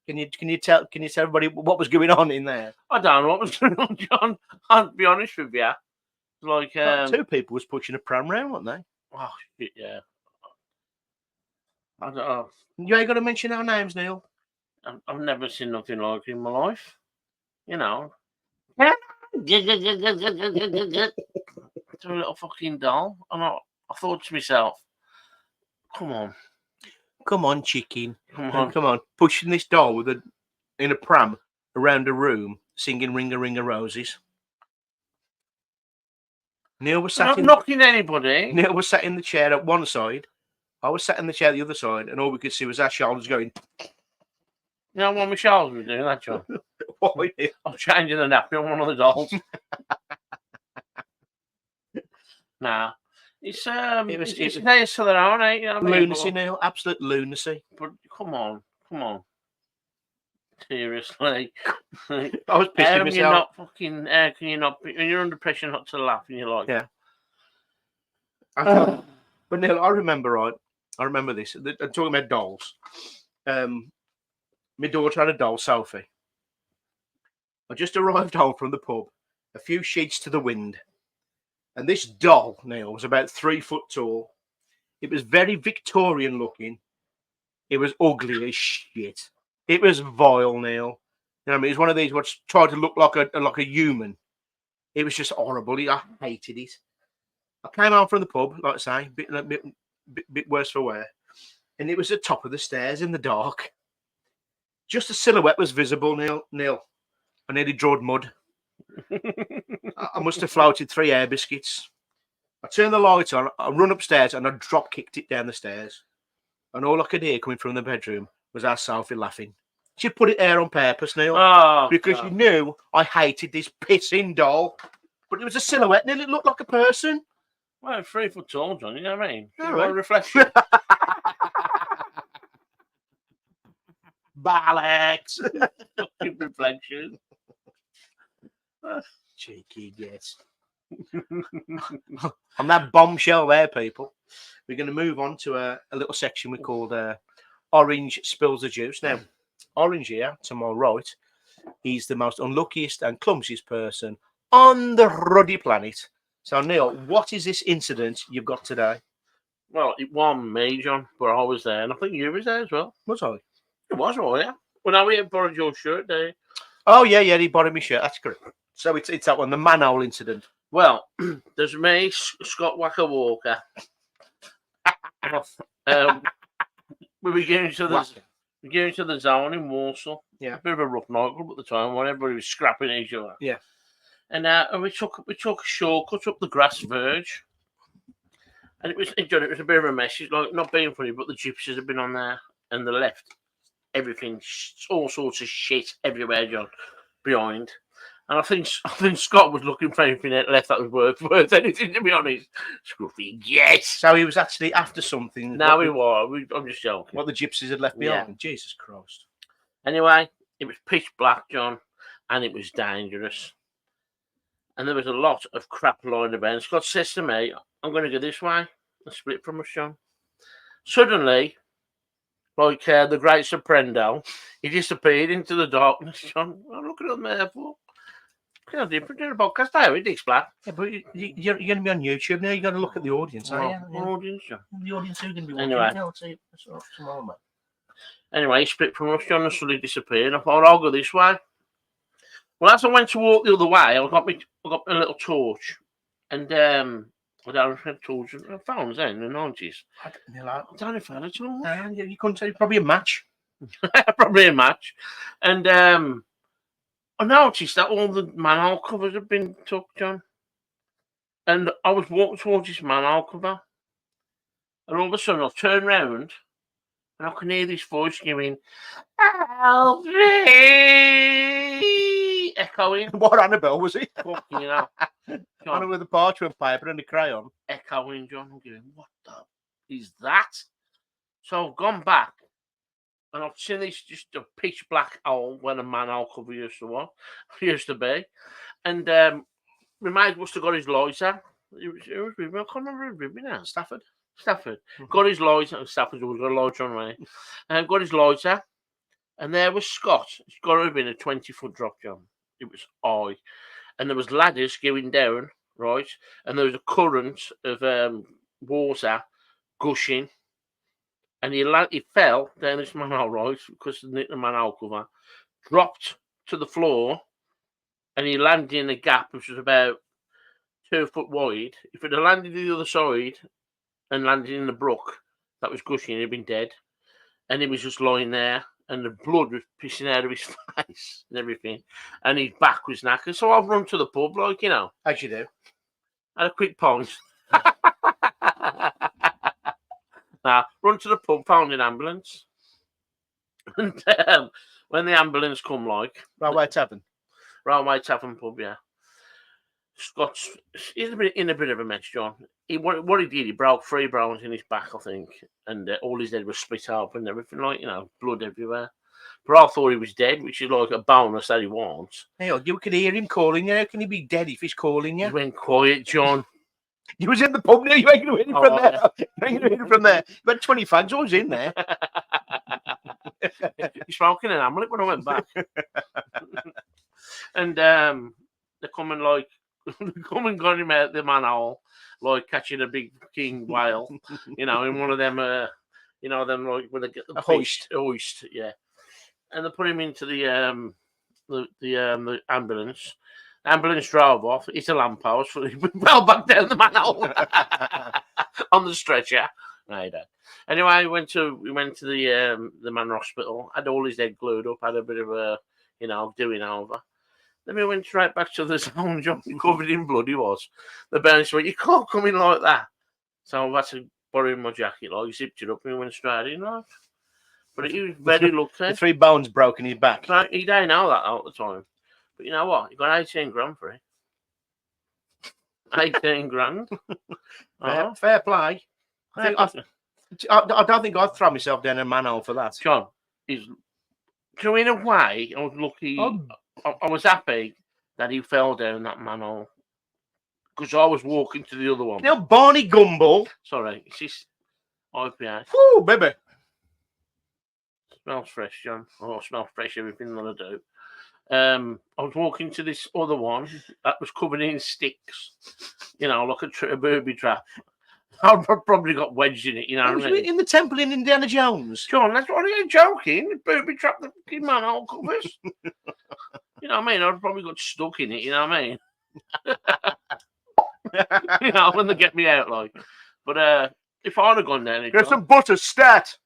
Can you tell everybody what was going on in there? I don't know what was going on, John. I'll be honest with you. Like two people was pushing a pram round, weren't they? Oh shit, yeah. I don't know. You ain't got to mention our names, Neil. I've never seen nothing like it in my life. You know. To a little fucking doll. And I thought to myself, come on, chicken. come on, pushing this doll in a pram around a room, singing "Ring a Ring of Roses." Neil was sat not knocking anybody. Neil was sat in the chair at one side. I was sat in the chair at the other side, and all we could see was our shoulders going. You know what my shoulders were doing, that, John? Why? I was changing the nappy on one of the dolls. Nah. It's nice to their own, eh? You know what I mean? Lunacy, Neil. Absolute lunacy. But come on. Seriously. I was pissing myself. You're not fucking. Can you not? When you're under pressure, not to laugh, and you're like, yeah. But Neil, I remember this. I'm talking about dolls. My daughter had a doll, Sophie. I just arrived home from the pub, a few sheets to the wind. And this doll, Neil, was about 3 foot tall. It was very Victorian looking. It was ugly as shit. It was vile, Neil. You know what I mean? It was one of these which tried to look like a human. It was just horrible. I hated it. I came home from the pub, like I say, bit worse for wear. And it was at the top of the stairs in the dark. Just a silhouette was visible, Neil. I nearly drawed mud. I must have floated 3 air biscuits. I turned the light on, I run upstairs, and I drop kicked it down the stairs. And all I could hear coming from the bedroom was our Sophie laughing. She put it there on purpose, Neil, because she knew I hated this pissing doll. But it was a silhouette, Neil. It looked like a person. Well, 3 foot tall, John. You know what I mean? All right. A reflection. Bollocks. Fucking reflection. Cheeky, yes. On that bombshell there, people, we're going to move on to a little section we called Orange Spills the Juice. Now, Orange here, to my right, he's the most unluckiest and clumsiest person on the ruddy planet. So, Neil, what is this incident you've got today? Well, it wasn't me, John, but I was there, and I think you was there as well. Was I? It was, right, yeah. Well, now we borrowed your shirt, there. Oh, yeah, he borrowed my shirt. That's correct. So it's that one, the manhole incident. Well, there's me, Scott Wacker Walker. We were going to the zone in Warsaw. Yeah. A bit of a rough nightclub at the time when everybody was scrapping each other. Yeah. And we took a shortcut up the grass verge. And it was a bit of a mess. It's like, not being funny, but the gypsies had been on there and the left. Everything, all sorts of shit everywhere, John, behind. And I think Scott was looking for anything left that was worth anything, to be honest. Scruffy, yes. So he was actually after something. No, he was. I'm just joking. What the gypsies had left behind. Yeah. Jesus Christ. Anyway, it was pitch black, John, and it was dangerous. And there was a lot of crap lying about. Scott says to me, I'm going to go this way and split from us, John. Suddenly, like the great Soprendo, he disappeared into the darkness, John. I'm looking at him there for. You know, different doing a podcast now, it is black. Yeah, but you're going to be on YouTube now. You got to look at the audience. Audience, John. The audience who are going to be watching. Anyway. I'll see tomorrow, mate. Anyway, he split from us, John, and suddenly disappeared. I thought, I'll go this way. Well, as I went to walk the other way, I got a little torch, and I don't know if I had torch. I found then in the 90s. I don't know if I had a torch. you couldn't say probably a match. Probably a match. And I noticed that all the manhole covers had been took, John. And I was walking towards this manhole cover, and all of a sudden I turned round, and I can hear this voice going, "Help me!" echoing. What Annabelle was he? Fucking hell. Anna with a parchment paper and a crayon. Echoing, John. I'm going, what the is that? So I've gone back, and I've seen this just a pitch black hole where a manhole cover used to be. And my mate must have got his lighter. It was with me. I can't remember who was with me now. Stafford. Got his lighter. Stafford's always got a lighter on me. Got his lighter. And there was Scott. It's got to have been a 20-foot drop, John. It was high. And there was ladders going down, right? And there was a current of water gushing. And he fell down this manhole, right? Because the manhole cover dropped to the floor. And he landed in a gap which was about 2 foot wide. If it had landed the other side and landed in the brook that was gushing, he'd been dead. And he was just lying there, and the blood was pissing out of his face and everything. And his back was knackered. So I've run to the pub, like, you know. As you do. Had a quick pint. Now, run to the pub, found an ambulance. And when the ambulance come, like... Railway Tavern pub, yeah. Scott's in a bit of a mess, John. What he did, he broke 3 bones in his back, I think, and all his head was split open and everything, like, you know, blood everywhere. But I thought he was dead, which is like a bonus that he wants. Hey, you could hear him calling you. How can he be dead if he's calling you? He went quiet, John. You was in the pub now. You ain't going to hear him from there. You ain't going to hear him from there. You had 20 fags. I was in there. He's smoking an amulet when I went back. And they come and got him out the manhole, like catching a big king whale, you know, in one of them, you know, them like when they get the hoist, yeah. And they put him into the ambulance. The ambulance drove off. It's a lamppost. Well back down the manhole on the stretcher. No, he don't. Anyway, we went to the man hospital. Had all his head glued up. Had a bit of a, you know, doing over. Then we went straight back to the zone, John, covered in blood he was. The balance went, you can't come in like that. So I had to borrow my jacket, like, zipped it up and we went straight in, like. But he was very lucky. The 3 bones broke in his back. So he didn't know that at the time. But you know what? He got 18 grand for it. 18 grand. Fair play. I don't think I'd throw myself down a manhole for that. John, so in a way, I was lucky. I was happy that he fell down that manhole because I was walking to the other one. Now, Barney Gumble. Sorry, it's this IPA. Woo, baby. Smells fresh, John. Oh, smells fresh, everything that I do. I was walking to this other one that was covered in sticks, you know, like a booby trap. I've probably got wedged in it, you know what I mean? In the temple in Indiana Jones. John, that's what are you joking? The booby trap the fucking manhole covers. You know what I mean? I've probably got stuck in it, you know what I mean? You know, when they get me out, like. But if I'd have gone down it, Get some butter, stat.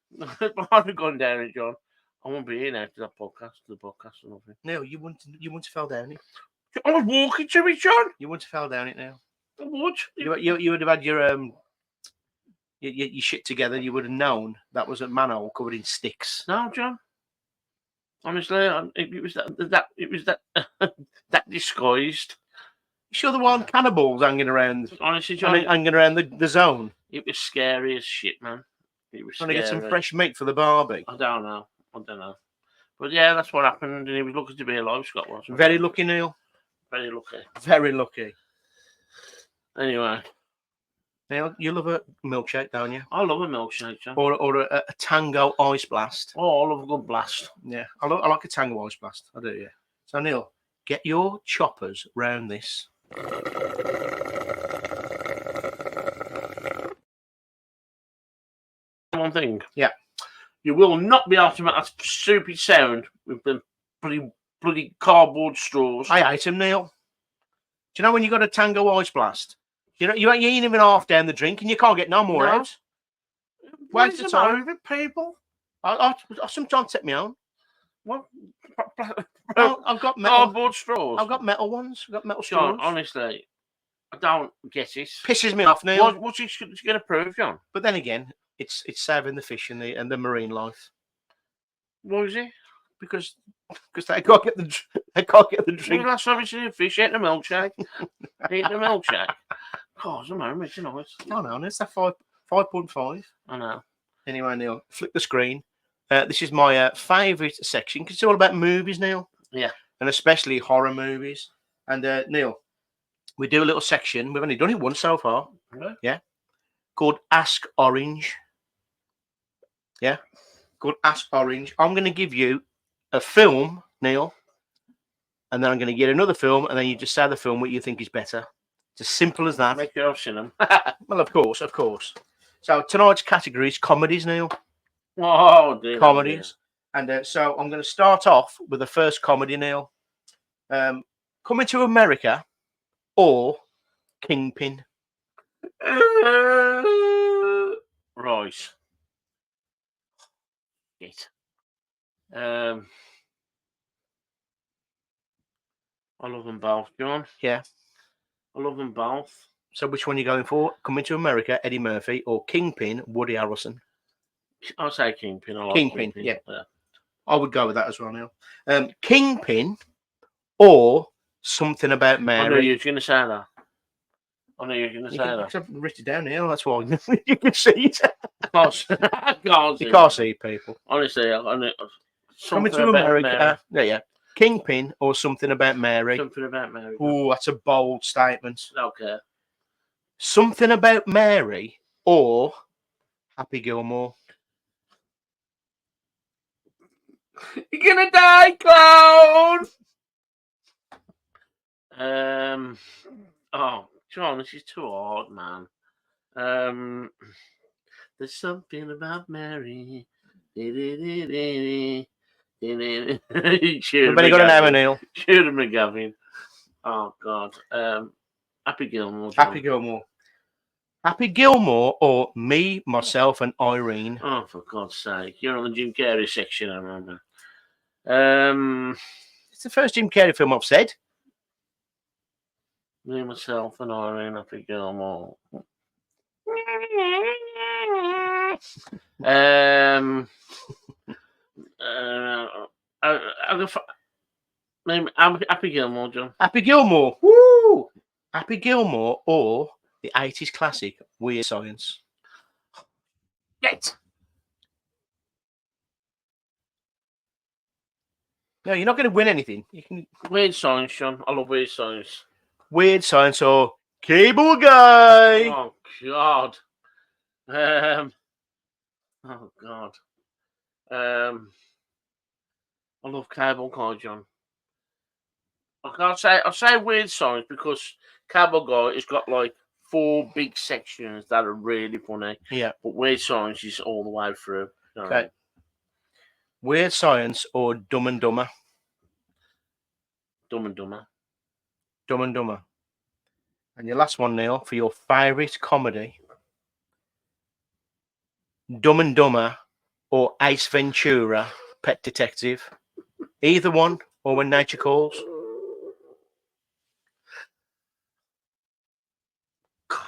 If I'd have gone down it, John, I won't be here now to that podcast, or nothing. No, you wouldn't have fell down it. I was walking to it, John. You wouldn't have fell down it now. I would. You would have had your shit together. You would have known that was a manhole covered in sticks. No, John. Honestly, it was that that disguised. You sure there weren't cannibals hanging around? Honestly, John, hanging around the zone. It was scary as shit, man. It was trying to get some scary. fresh meat for the barbie. I don't know. But yeah, that's what happened, and he was lucky to be alive. Scott was very lucky, Neil. Very lucky. Very lucky. Anyway, Neil, you love a milkshake, don't you? I love a milkshake, John. Or a Tango Ice Blast. Oh, I love a good blast. Yeah, I like a Tango Ice Blast. I do, yeah. So Neil, get your choppers round this. One thing. Yeah. You will not be able to make that stupid sound with the bloody bloody cardboard straws. I hate them, Neil. Do you know when you got a Tango Ice Blast? You ain't even half down the drink and you can't get no more No. out. What Waste is of the matter time. with people? I sometimes take my own. What? I've got metal. Cardboard straws. I've got metal ones. I've got metal John, straws. honestly, I don't get it. Pisses me off, Neil. What's it going to prove, John? But then again, it's saving the fish and the marine life What is it? because they can't get the drink. Well, that's obviously a fish eating a milkshake. Eating a milkshake. God, I'm home, it's nice. Oh no, it's that 5.5. I know. Anyway, Neil, flick the screen. This is my favourite section because it's all about movies, Neil. Yeah. And especially horror movies. And Neil, we do a little section. We've only done it once so far. Really? Yeah. Called Ask Orange. Yeah. Called Ask Orange. I'm going to give you a film, Neil, and then I'm going to get another film, and then you just say the film what you think is better. It's as simple as that. Make your seen them. Well, of course. So tonight's category is comedies, Neil. Oh, dear. Comedies. And so I'm going to start off with the first comedy, Neil. Coming to America or Kingpin. Right. It. I love them both, John. Yeah. I love them both. So which one are you going for? Coming to America, Eddie Murphy, or Kingpin, Woody Harrelson? I'll say Kingpin. I like Kingpin, yeah. I would go with that as well, Neil. Kingpin or Something About Mary. I knew you were going to say that. I knew you were going to say that. I've written it down here. That's why you can see it. I can't see You can't see people. Honestly, I know. Coming to America. Yeah. Kingpin or Something About Mary. Something About Mary. Oh, that's a bold statement. Okay. Something About Mary or Happy Gilmore. You're gonna die, clown. Oh, John, this is too hard, man. There's something about Mary. Everybody Everybody got an hour, Neil. Shooter McGavin. Oh God. Happy Gilmore. John. Happy Gilmore. Happy Gilmore or Me, Myself, and Irene. Oh, for God's sake! You're on the Jim Carrey section, I remember. It's the first Jim Carrey film I've said. Me, Myself, and Irene. Happy Gilmore. Happy Gilmore, John. Happy Gilmore. Woo! Happy Gilmore or the 80s classic Weird Science. Get. No, you're not going to win anything. You can Weird Science, John. I love Weird Science. Weird Science or Cable Guy. Oh God. Oh God. I love Cable Guy, John. I'll say Weird Science because Cable Guy has got like 4 big sections that are really funny. Yeah. But Weird Science is all the way through. You know? Okay. Weird Science or Dumb and Dumber. Dumb and Dumber. Dumb and Dumber. And your last one, Neil, for your favourite comedy. Dumb and Dumber or Ace Ventura, Pet Detective. Either one or When Nature Calls. God,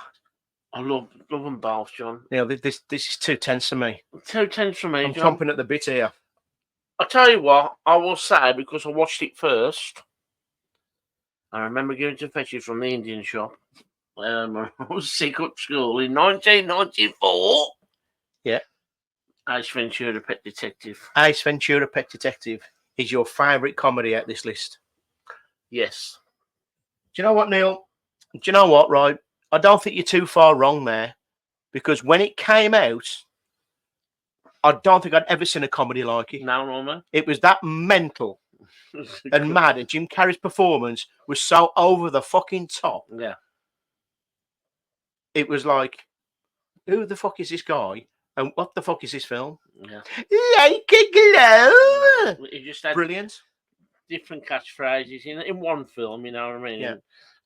I love them both, John. Neil, this is too tense for me. Too tense for me, I'm John. chomping at the bit here. I'll tell you what, I will say, because I watched it first. I remember going to fetch it from the Indian shop. I was sick at school in 1994. Yeah. Ace Ventura, Pet Detective. Ace Ventura, Pet Detective is your favourite comedy out this list. Yes. Do you know what, Neil? Do you know what, right? I don't think you're too far wrong there. Because when it came out, I don't think I'd ever seen a comedy like it. No, Norman. It was that mental and mad. And Jim Carrey's performance was so over the fucking top. Yeah. It was like, who the fuck is this guy? And what the fuck is this film? Yeah. Like a glow. He just had, Brilliant. different catchphrases in one film. You know what I mean? Yeah.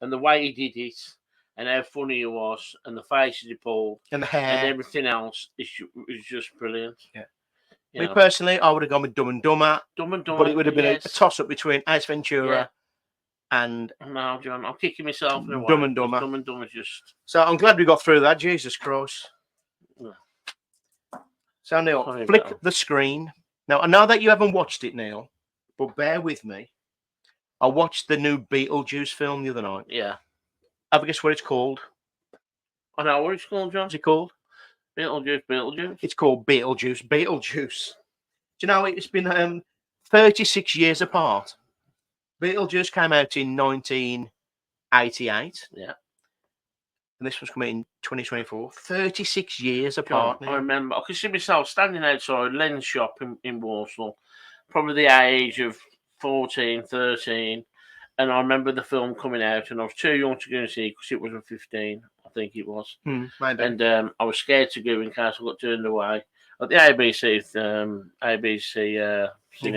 And the way he did it, and how funny he was, and the faces he pulled, And the and hair. everything else is just brilliant. Yeah. You Me know, personally, I would have gone with Dumb and Dumber, Dumb and Dumber, but it would have been yes. a toss-up between Ace Ventura and No, John, I'm kicking myself in a way. Dumb and Dumber. Dumb and Dumber just. So I'm glad we got through that. Jesus Christ. Yeah. So Neil, Sorry, flick Bill. the screen. Now I know that you haven't watched it, Neil, but bear with me. I watched the new Beetlejuice film the other night. Yeah. Have a guess what it's called? I know what it's called, John. What's it called? Beetlejuice. It's called Beetlejuice. Beetlejuice. Do you know it's been 36 years apart? Beetlejuice came out in 1988. Yeah. And this was coming in 2024. 36 years John, apart I now. remember. I could see myself standing outside Len's shop in Walsall, probably the age of 14, 13. And I remember the film coming out, and I was too young to go and see it because it was a 15, I think it was. Maybe. And I was scared to go in case I got turned away. At the ABC cinema,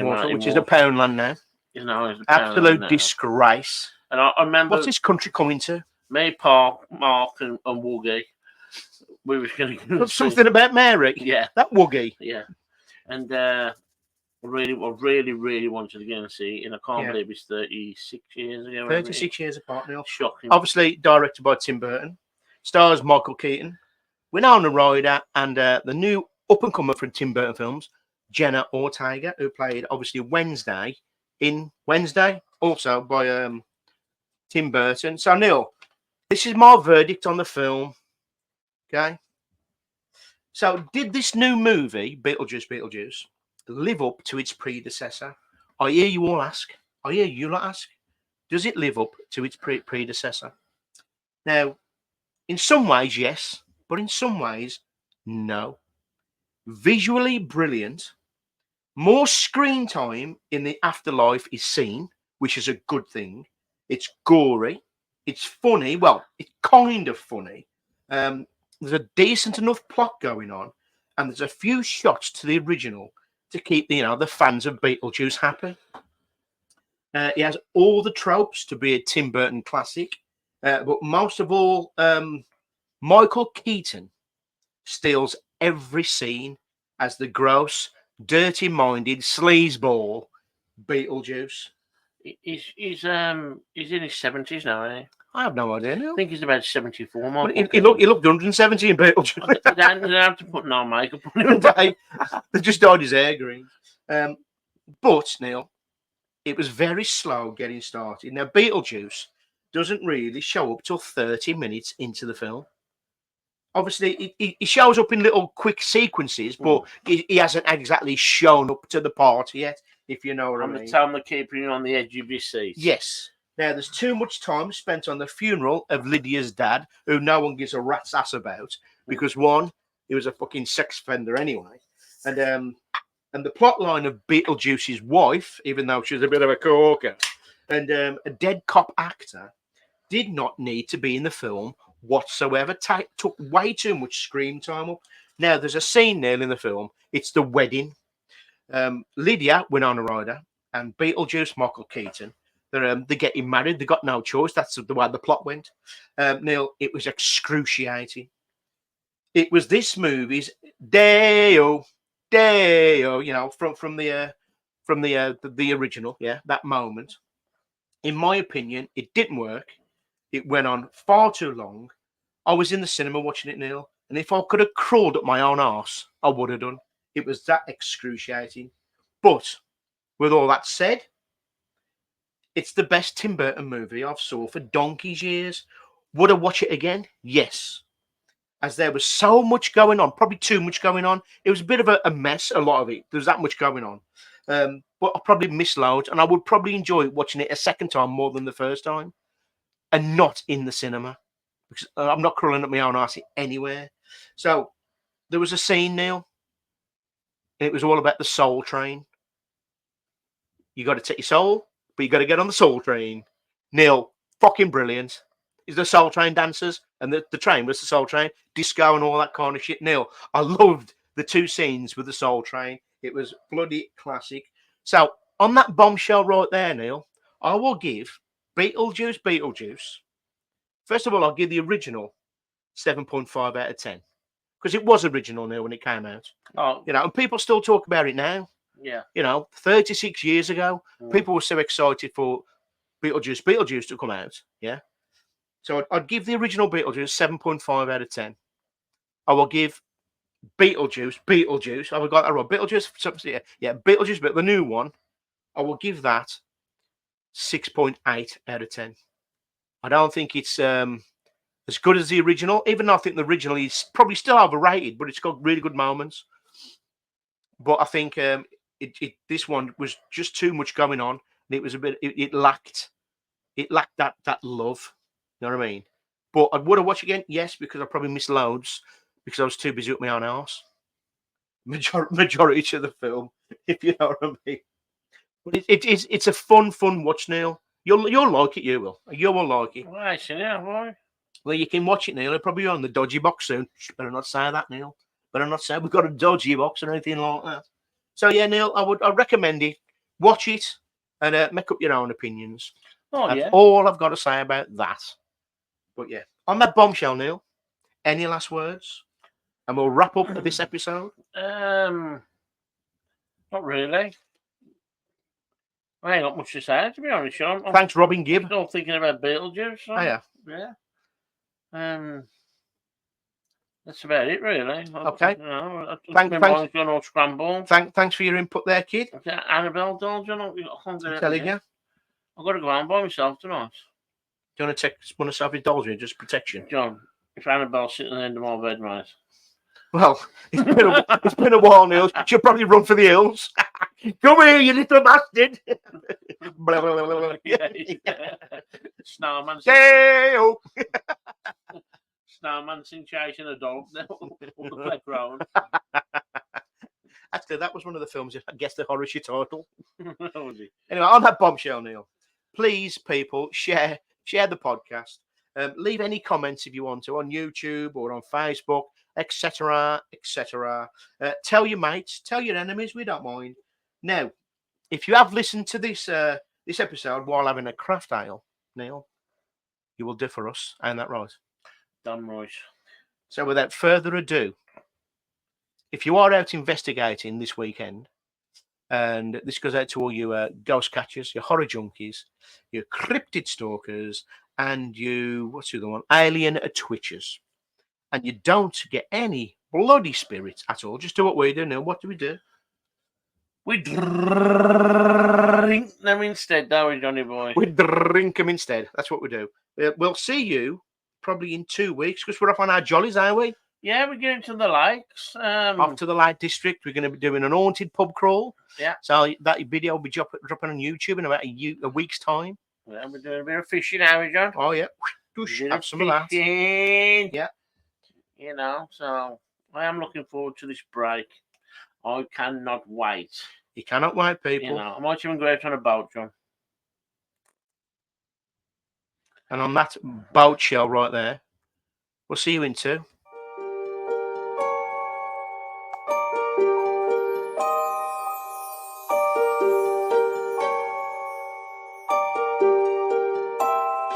Walsall, in which is a Walsall. Poundland now. You know, it's a Absolute now. disgrace. And I remember What's this country coming to? me, Mark, and Woogie. We were going to go Something about Mary. Yeah, That Woogie. yeah. And I really wanted to go and see it, and I can't Yeah. believe it's 36 years ago. whatever it is. 36 years apart, Neil. Shocking. Obviously directed by Tim Burton. Stars Michael Keaton, Winona Ryder, and the new up-and-comer from Tim Burton films, Jenna Ortega, who played, obviously, Wednesday in Wednesday, also by Tim Burton. So, Neil, this is my verdict on the film. Okay? So, did this new movie, Beetlejuice, live up to its predecessor? I hear you all ask. I hear you lot ask. Does it live up to its predecessor? Now, in some ways, yes, but in some ways, no. Visually brilliant. More screen time in the afterlife is seen, which is a good thing. It's gory. It's funny. Well, it's kind of funny. There's a decent enough plot going on, and there's a few shots to the original to keep the fans of Beetlejuice happy. He has all the tropes to be a Tim Burton classic, but most of all, Michael Keaton steals every scene as the gross, dirty-minded sleazeball Beetlejuice. He's in his 70s now, isn't he? I have no idea. Neil. I think he's about 74. But he looked 170 in Beetlejuice. They don't have to put no makeup on him. They just dyed his hair green. But Neil, it was very slow getting started. Now Beetlejuice doesn't really show up till 30 minutes into the film. Obviously, he shows up in little quick sequences, but he hasn't exactly shown up to the party yet, if you know what I I'm mean. the time they're keeping you on the edge of your seat. Yes. Now, there's too much time spent on the funeral of Lydia's dad, who no one gives a rat's ass about, because one, he was a fucking sex offender anyway, and the plot line of Beetlejuice's wife, even though she was a bit of a corker, and a dead cop actor, did not need to be in the film whatsoever. Took way too much screen time up. Now, there's a scene there in the film. It's the wedding. Lydia, Winona Ryder, and Beetlejuice, Michael Keaton, they're getting married. They got no choice. That's the way the plot went. Neil, it was excruciating. It was this movie's Deo, from the original. Yeah, that moment. In my opinion, it didn't work. It went on far too long. I was in the cinema watching it, Neil, and if I could have crawled up my own arse, I would have done. It was that excruciating. But with all that said, it's the best Tim Burton movie I've saw for donkey's years. Would I watch it again? Yes. As there was so much going on, probably too much going on. It was a bit of a mess, a lot of it. There was that much going on. But I probably missed loads, and I would probably enjoy watching it a second time more than the first time, and not in the cinema, because I'm not crawling up my own arse anywhere. So there was a scene, Neil, and it was all about the soul train. You got to take your soul, but you got to get on the soul train. Neil, fucking brilliant. Is the soul train dancers, and the train was the soul train, disco and all that kind of shit. Neil, I loved the two scenes with the soul train. It was bloody classic. So on that bombshell right there, Neil, I will give Beetlejuice. First of all, I'll give the original 7.5 out of 10 because it was original, Neil, when it came out. Oh, You know, and people still talk about it now. yeah. You know, 36 years ago, Mm. people were so excited for Beetlejuice to come out. Yeah. So I'd give the original Beetlejuice 7.5 out of 10. I will give Beetlejuice. I've got that right. Beetlejuice, yeah, Beetlejuice, but the new one, I will give that 6.8 out of 10. I don't think it's as good as the original, even though I think the original is probably still overrated, but it's got really good moments. But I think this one was just too much going on, and it was a bit. It lacked that love. You know what I mean? But would I watch again? Yes, because I probably missed loads because I was too busy with my own arse. Majority of the film, if you know what I mean. But it's a fun watch, Neil. You'll like it. You will like it. Right, so yeah, boy. Well, you can watch it, Neil. It'll probably be on the dodgy box soon. Better not say that, Neil. Better not say we've got a dodgy box or anything like that. So yeah, Neil, I recommend it. Watch it and make up your own opinions. Oh, That's yeah. all I've got to say about that. But yeah, on that bombshell, Neil, any last words? And we'll wrap up this episode. Not really. I ain't got much to say, to be honest, Sean. Thanks, Robin Gibb. Still thinking about Beetlejuice. So, Oh, yeah. Yeah. That's about it, really. Okay. My Thanks. mind's gone all scrambled. Thanks for your input there, kid. Okay, Annabelle, don't you know? I can't get I'm it telling again. you. I've got to go out by myself tonight. Do you want to take one of self-indulgence, just protection? John, if Annabelle's sitting at the end of my bed, mate. Well, it's been a while, Neil. She'll probably run for the hills. Come here, you little bastard. Blah, blah, blah, blah, blah. Yeah. Snowman. Hey-o. Snowman sing chasing a dog now on the playground. Actually, that was one of the films, I guess, the horror title. Was he? Anyway, on that bombshell, Neil, please, people, share the podcast. Leave any comments if you want to on YouTube or on Facebook, etc., etc. Tell your mates, tell your enemies. We don't mind. Now, if you have listened to this episode while having a craft ale, Neil, you will do for us. Ain't that right? Damn right. So, without further ado, if you are out investigating this weekend, and this goes out to all you ghost catchers, your horror junkies, your cryptid stalkers, and you, what's the other one? Alien twitchers. And you don't get any bloody spirits at all. Just do what we do now. What do we do? We drink them instead, don't we, Johnny boy? We drink them instead. That's what we do. We'll see you probably in 2 weeks because we're off on our jollies, aren't we? Yeah, we're going to the lakes. Off to the Light District. We're going to be doing an haunted pub crawl. Yeah. So that video will be dropping on YouTube in about a week's time. Yeah, we're doing a bit of fishing now, John. Oh, yeah. Have some of that. Yeah. You know, so I am looking forward to this break. I cannot wait. You cannot wait, people. You know, I might even go out on a boat, John. And on that boat shell right there, we'll see you in 2.